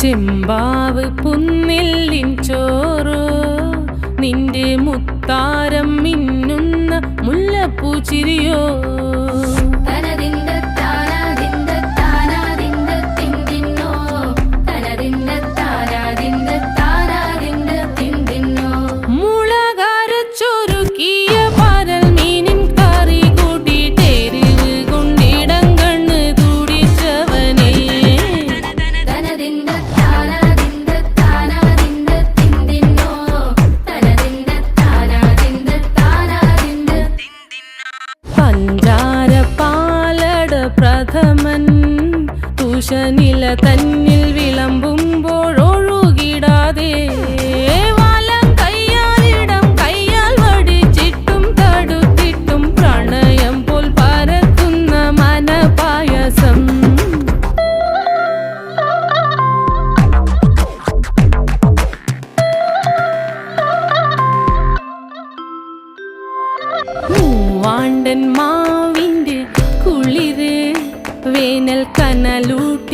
ചെമ്പാവ് പുന്നെല്ലിൻ ചോറോ നിന്റെ മുത്താരം മിന്നുന്ന മുല്ലപ്പൂച്ചിരിയോ പ്രഥമൻ തുഷനില തന്നിൽ വിളമ്പുമ്പോഴൊഴുകിടാതെ വലം കയ്യാലിടം കയ്യാൽ വടിച്ചിട്ടും തടുത്തിട്ടും പ്രണയം പോൽ പരക്കുന്ന മനപായസം മൂവാണ്ടൻ മാവിൻ്റെ കുളിര് വേനൽ കനലൂട്ടി